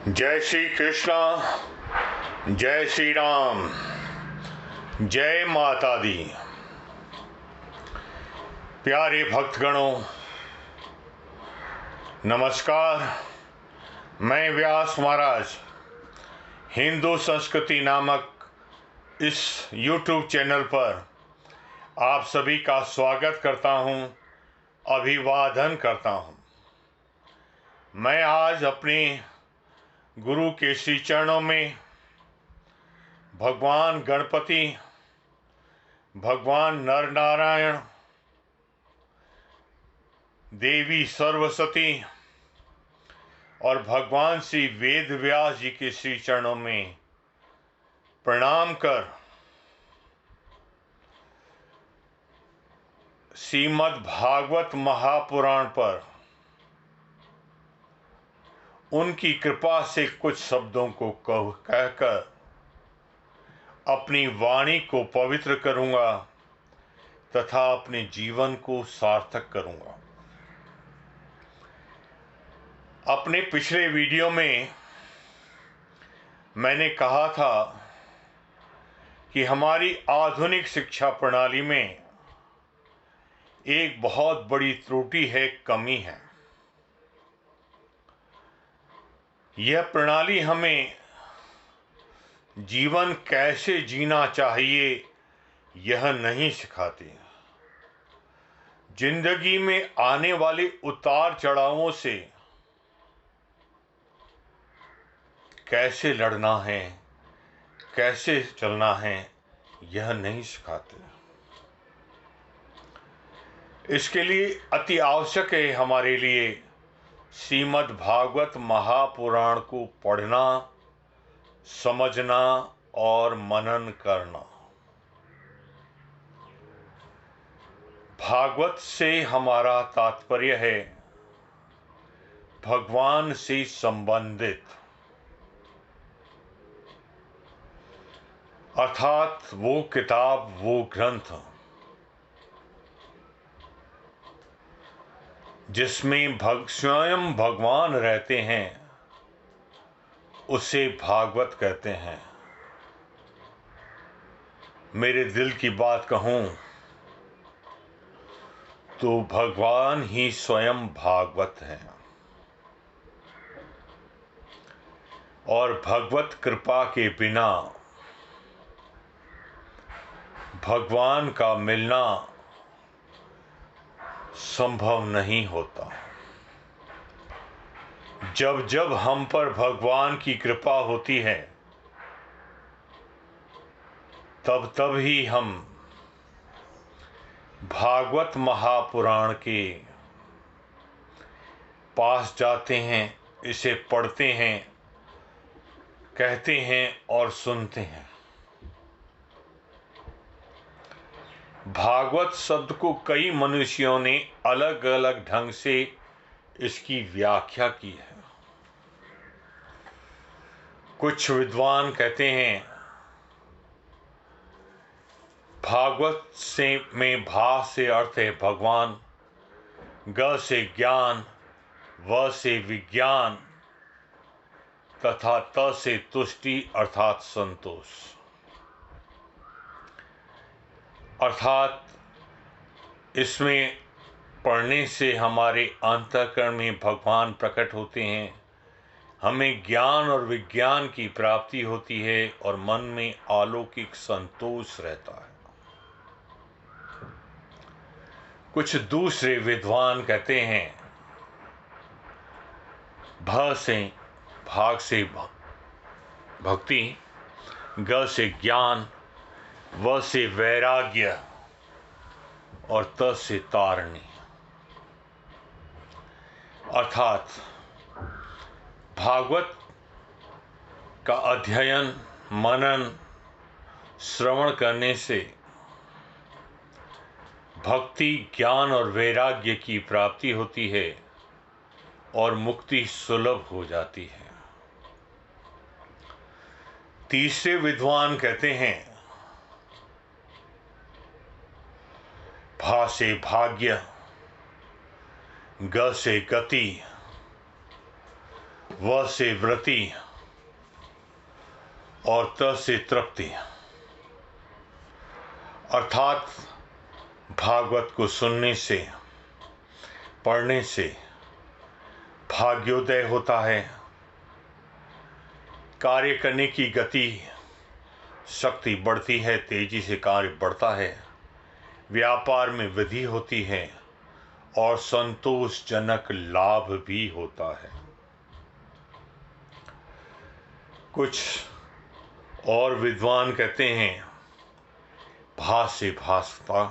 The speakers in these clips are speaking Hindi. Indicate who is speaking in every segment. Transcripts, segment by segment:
Speaker 1: जय श्री कृष्ण, जय श्री राम, जय माता दी। प्यारे भक्तगणों, नमस्कार। मैं व्यास महाराज हिंदू संस्कृति नामक इस YouTube चैनल पर आप सभी का स्वागत करता हूं, अभिवादन करता हूं। मैं आज अपने गुरु के श्री चरणों में भगवान गणपति, भगवान नर नारायण, देवी सरस्वती और भगवान श्री वेद व्यास जी के श्री चरणों में प्रणाम कर श्रीमद् भागवत महापुराण पर उनकी कृपा से कुछ शब्दों को कहकर अपनी वाणी को पवित्र करूंगा तथा अपने जीवन को सार्थक करूंगा। अपने पिछले वीडियो में मैंने कहा था कि हमारी आधुनिक शिक्षा प्रणाली में एक बहुत बड़ी त्रुटि है, कमी है। यह प्रणाली हमें जीवन कैसे जीना चाहिए यह नहीं सिखाती। जिंदगी में आने वाले उतार चढ़ावों से कैसे लड़ना है, कैसे चलना है, यह नहीं सिखाते। इसके लिए अति आवश्यक है हमारे लिए श्रीमद् भागवत महापुराण को पढ़ना, समझना और मनन करना। भागवत से हमारा तात्पर्य है भगवान से संबंधित, अर्थात वो किताब, वो ग्रंथ जिसमें स्वयं भगवान रहते हैं, उसे भागवत कहते हैं। मेरे दिल की बात कहूं तो भगवान ही स्वयं भागवत हैं और भगवत कृपा के बिना भगवान का मिलना संभव नहीं होता। जब जब हम पर भगवान की कृपा होती है तब तब ही हम भागवत महापुराण के पास जाते हैं, इसे पढ़ते हैं, कहते हैं और सुनते हैं। भागवत शब्द को कई मनुष्यों ने अलग अलग ढंग से इसकी व्याख्या की है। कुछ विद्वान कहते हैं भागवत से में भा से अर्थ है भगवान, ग से ज्ञान, व से विज्ञान तथा त से तुष्टि अर्थात संतोष। अर्थात इसमें पढ़ने से हमारे अंतःकरण में भगवान प्रकट होते हैं, हमें ज्ञान और विज्ञान की प्राप्ति होती है और मन में अलौकिक संतोष रहता है। कुछ दूसरे विद्वान कहते हैं भ से भाग से भक्ति, ग से ज्ञान, व से वैराग्य और त से तारणी। अर्थात भागवत का अध्ययन, मनन, श्रवण करने से भक्ति, ज्ञान और वैराग्य की प्राप्ति होती है और मुक्ति सुलभ हो जाती है। तीसरे विद्वान कहते हैं भा से भाग्य, ग से गति, व से व्रति और त से तृप्ति, अर्थात भागवत को सुनने से, पढ़ने से भाग्योदय होता है, कार्य करने की गति शक्ति बढ़ती है, तेजी से कार्य बढ़ता है, व्यापार में वृद्धि होती है और संतोषजनक लाभ भी होता है। कुछ और विद्वान कहते हैं भा से भासता,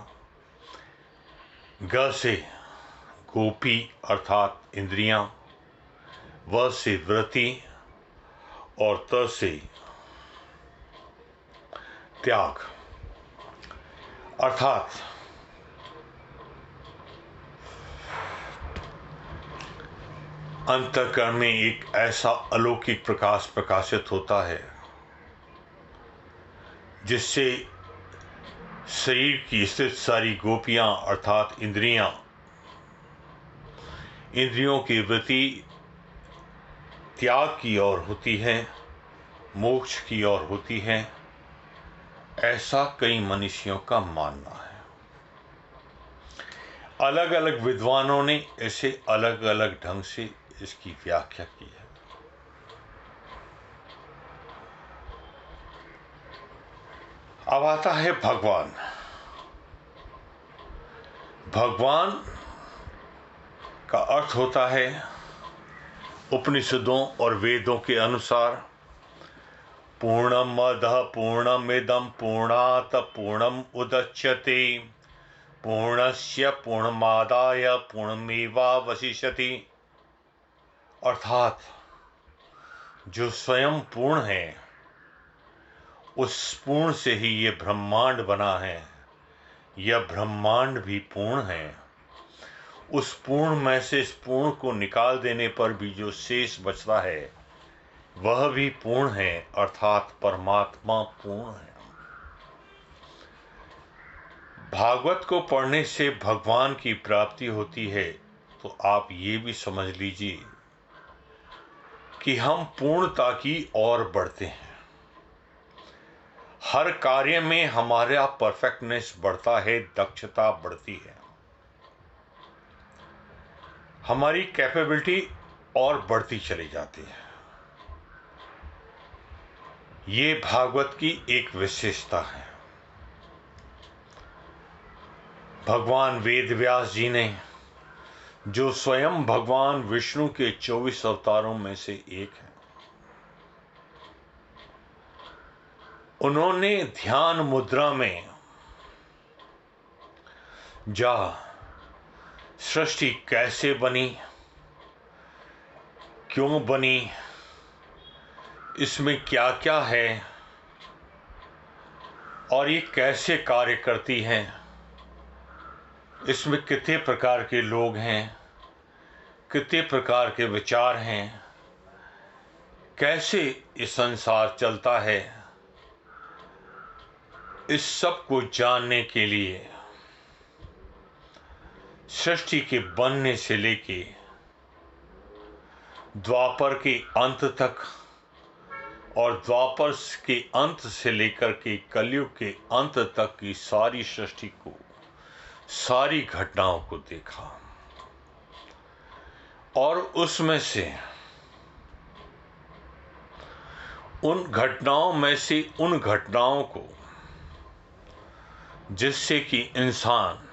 Speaker 1: ग से गोपी अर्थात इंद्रियां, व से वृत्ति और त से त्याग, अर्थात अंतःकरण में एक ऐसा अलौकिक प्रकाश प्रकाशित होता है जिससे शरीर की स्थित सारी गोपियां अर्थात इंद्रियों की वृत्ति त्याग की ओर होती है, मोक्ष की ओर होती है, ऐसा कई मनुष्यों का मानना है। अलग अलग विद्वानों ने इसे अलग अलग ढंग से इसकी व्याख्या की है। अब आता है भगवान। भगवान का अर्थ होता है उपनिषदों और वेदों के अनुसार पूर्णमदः पूर्णमिदं पूर्णात् पूर्णम् उदच्यते पूर्णस्य पूर्णमादाय पूर्णमेवावशिष्यति, अर्थात जो स्वयं पूर्ण है उस पूर्ण से ही ये ब्रह्मांड बना है, यह ब्रह्मांड भी पूर्ण है। उस पूर्ण में से इस पूर्ण को निकाल देने पर भी जो शेष बचता है वह भी पूर्ण है, अर्थात परमात्मा पूर्ण है। भागवत को पढ़ने से भगवान की प्राप्ति होती है, तो आप ये भी समझ लीजिए कि हम पूर्णता की ओर बढ़ते हैं। हर कार्य में हमारा परफेक्टनेस बढ़ता है, दक्षता बढ़ती है, हमारी कैपेबिलिटी और बढ़ती चली जाती है। ये भागवत की एक विशेषता है। भगवान वेद व्यास जी ने, जो स्वयं भगवान विष्णु के 24 अवतारों में से एक हैं, उन्होंने ध्यान मुद्रा में जा सृष्टि कैसे बनी, क्यों बनी, इसमें क्या क्या है और ये कैसे कार्य करती है, इसमें कितने प्रकार के लोग हैं, कितने प्रकार के विचार हैं, कैसे ये संसार चलता है, इस सब को जानने के लिए सृष्टि के बनने से लेके द्वापर के अंत तक और द्वापर के अंत से लेकर के कलयुग के अंत तक की सारी सृष्टि को, सारी घटनाओं को देखा और उसमें से उन घटनाओं में से उन घटनाओं को जिससे कि इंसान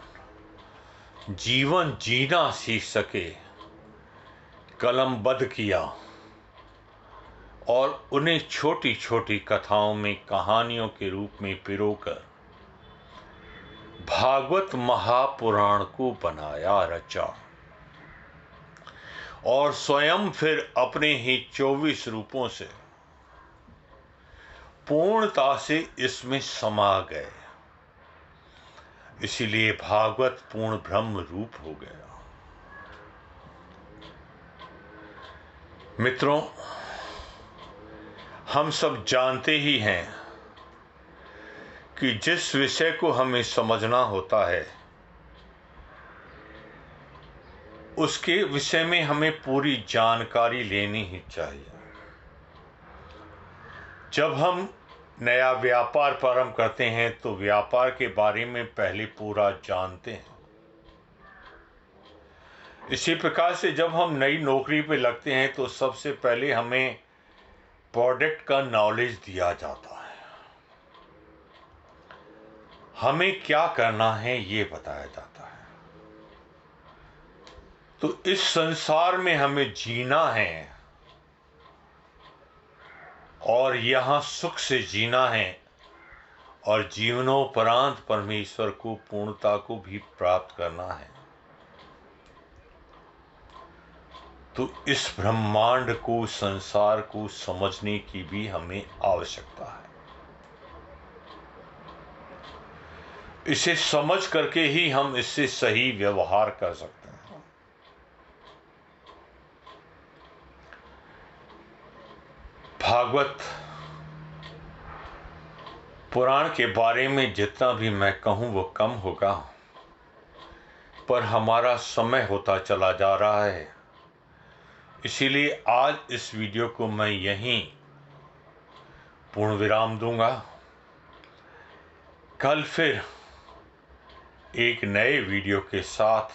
Speaker 1: जीवन जीना सीख सके, कलमबद्ध किया और उन्हें छोटी छोटी कथाओं में कहानियों के रूप में पिरोकर भागवत महापुराण को बनाया, रचा और स्वयं फिर अपने ही 24 रूपों से पूर्णता से इसमें समा गए। इसीलिए भागवत पूर्ण ब्रह्म रूप हो गया। मित्रों, हम सब जानते ही हैं कि जिस विषय को हमें समझना होता है उसके विषय में हमें पूरी जानकारी लेनी ही चाहिए। जब हम नया व्यापार प्रारंभ करते हैं तो व्यापार के बारे में पहले पूरा जानते हैं। इसी प्रकार से जब हम नई नौकरी पे लगते हैं तो सबसे पहले हमें प्रोडक्ट का नॉलेज दिया जाता है, हमें क्या करना है ये बताया जाता है। तो इस संसार में हमें जीना है और यहाँ सुख से जीना है और जीवनोपरांत परमेश्वर को पूर्णता को भी प्राप्त करना है। तो इस ब्रह्मांड को, संसार को समझने की भी हमें आवश्यकता है। इसे समझ करके ही हम इससे सही व्यवहार कर सकते हैं। भागवत पुराण के बारे में जितना भी मैं कहूं वो कम होगा, पर हमारा समय होता चला जा रहा है, इसीलिए आज इस वीडियो को मैं यहीं पूर्ण विराम दूंगा। कल फिर एक नए वीडियो के साथ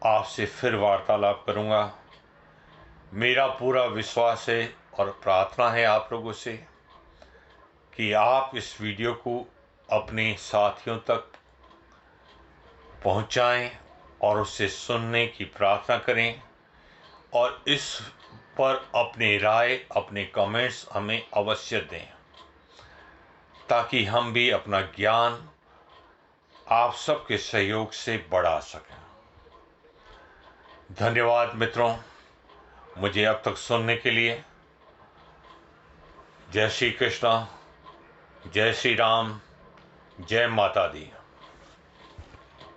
Speaker 1: आपसे फिर वार्तालाप करूंगा। मेरा पूरा विश्वास है और प्रार्थना है आप लोगों से कि आप इस वीडियो को अपने साथियों तक पहुंचाएं और उसे सुनने की प्रार्थना करें और इस पर अपनी राय, अपने कमेंट्स हमें अवश्य दें, ताकि हम भी अपना ज्ञान आप सबके सहयोग से बढ़ा सकें। धन्यवाद मित्रों, मुझे अब तक सुनने के लिए। जय श्री कृष्णा, जय श्री राम, जय माता दी।